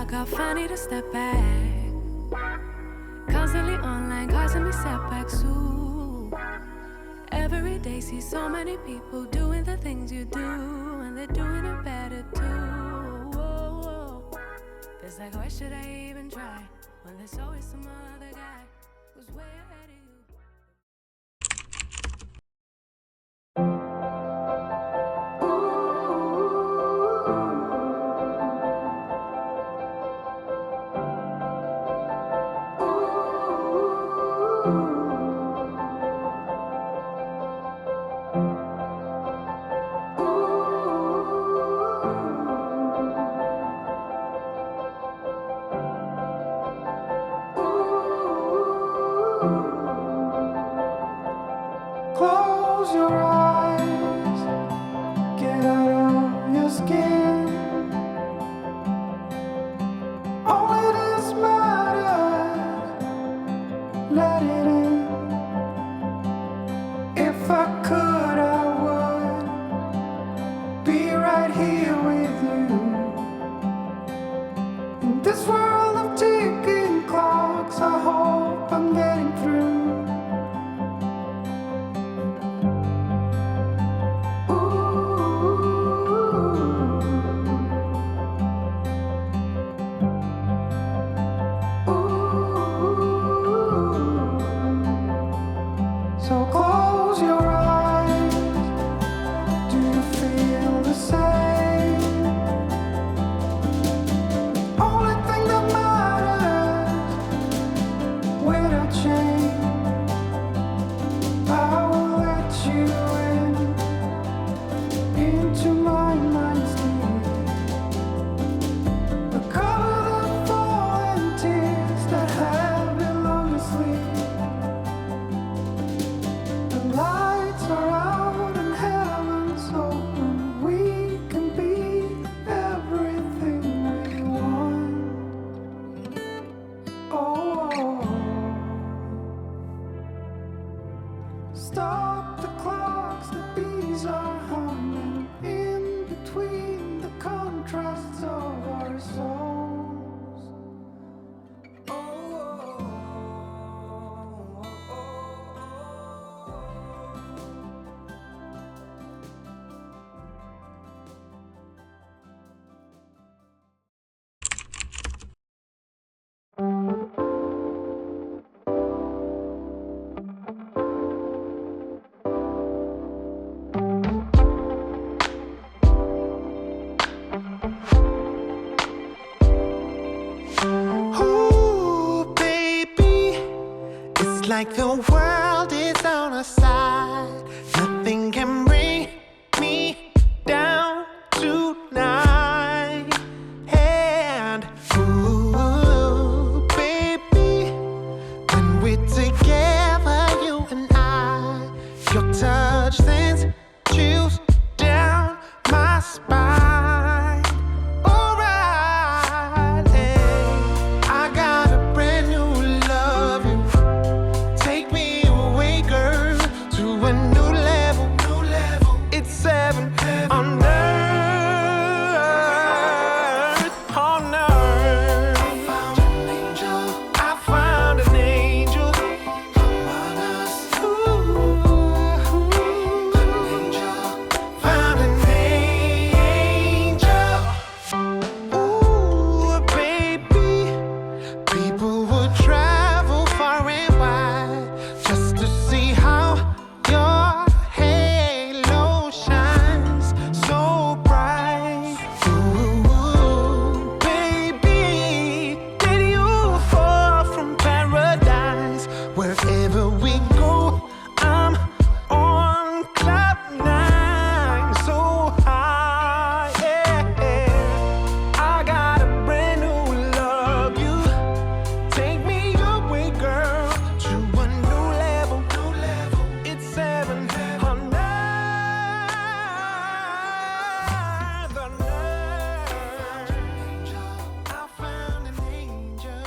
Look how funny to step back. Constantly online, causing me setbacks too. Every day see so many people doing the things you do, and they're doing it better too. Whoa. It's like, why should I even try when there's always some other guy who's way ahead of you? Close your eyes, get out of your skin. Only this matters, let it in. If I could, I would be right here with you. In this world of ticking clocks, I hope I'm getting through. So close your eyes. Do you feel the same? Only thing that matters without change. I will let you into my mind's deep. Recover the fallen tears that have been long asleep. The lights are out and heaven's open. We can be everything we want. Oh, stop the clocks, the bees are humming in between the contrasts of our souls. Ooh, baby, it's like the world is on our side. Nothing can bring me down tonight. And ooh, baby, when we're together, you and I, your touch sends chills down my spine. Alright, I got a brand new love you. Take me away, girl, to a new level. It's 7 on earth, on earth. I found an angel. I found an angel. Among us. Ooh, an angel. Found an angel. Ooh, baby, people would travel far and wide just to see how your halo shines so bright. Ooh, baby, did you fall from paradise? Wherever we go, I'm on cloud 9, so high. Yeah. I got a brand new love you. Take me away, girl, to a new level. It's 7 on I found an angel.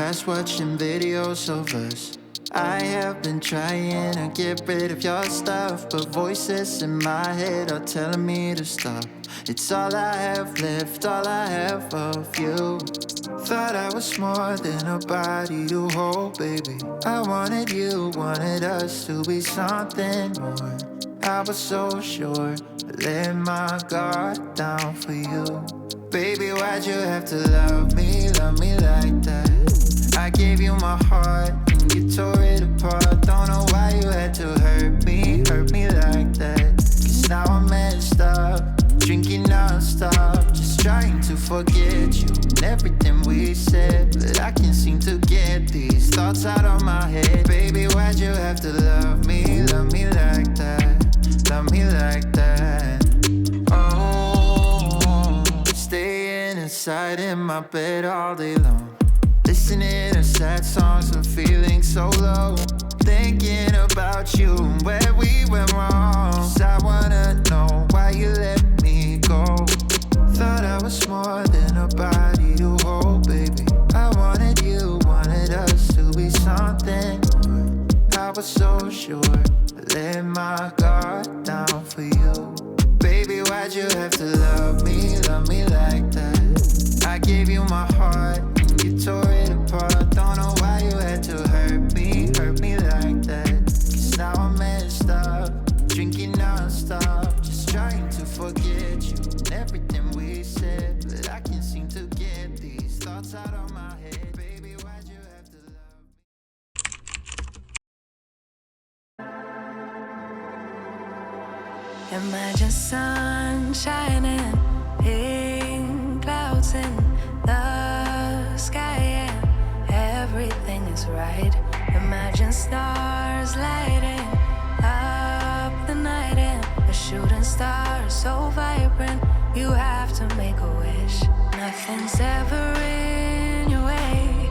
crash watching videos of us. I have been trying to get rid of your stuff, but voices in my head are telling me to stop. It's all I have left, all I have of you. Thought I was more than a body to hold, baby. I wanted you, wanted us to be something more. I was so sure, I let my guard down for you. Baby, why'd you have to love me like that? I gave you my heart and you tore it apart. Don't know why you had to hurt me like that. Cause now I'm messed up, drinking non-stop, just trying to forget you and everything we said. But I can't seem to get these thoughts out of my head. Baby, why'd you have to love me like that? Love me like that. Oh, staying inside in my bed all day long, listening to sad songs and feeling so low, thinking about you and where we went wrong. 'Cause I wanna know why you let me go. Thought I was more than a body to hold, baby. I wanted you, wanted us to be something more. I was so sure, I let my guard down for you. Baby, why'd you have to love me like that? I gave you my heart and you tore it apart. Don't know why you had to hurt me like that. Cause now I'm messed up, drinking non-stop, just trying to forget you and everything we said. But I can't seem to get these thoughts out of my head. Baby, why'd you have to love me? Imagine sun shining, pink clouds in the sky, and everything is right. Imagine stars lighting up the night, and a shooting star so vibrant, you have to make a wish. Nothing's ever in your way,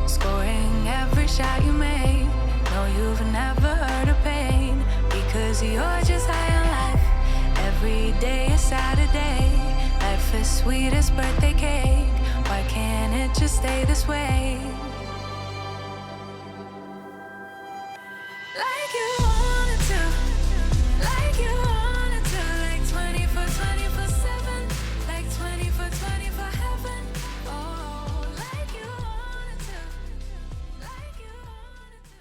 scoring every shot you make. No, you've never heard of pain, because you're just high on life. Every day is Saturday, life is sweet as birthday cake. Why can't it just stay this way? Like you wanted to, like you wanted to, like 24/7, like 24/24 heaven. Oh, like you wanted to, like you wanted to.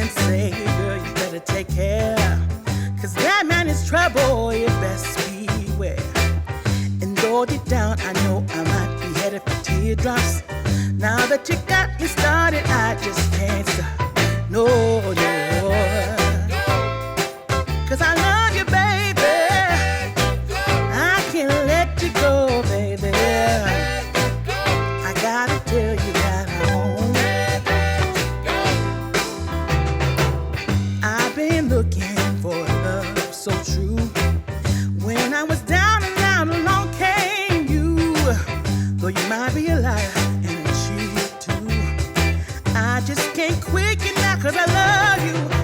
and say, girl, you better take care. Cause that man is trouble, you best beware. And though deep down, I know I might be headed for teardrops. Now that you got me started, I just can't stop. No, no. Cause I love you, baby. I can't let you go, baby. I gotta tell you that I've been looking for love so true. When I was down and out, along came you. Though you might be a liar and a cheat too, I just can't quit you now 'cause I love you.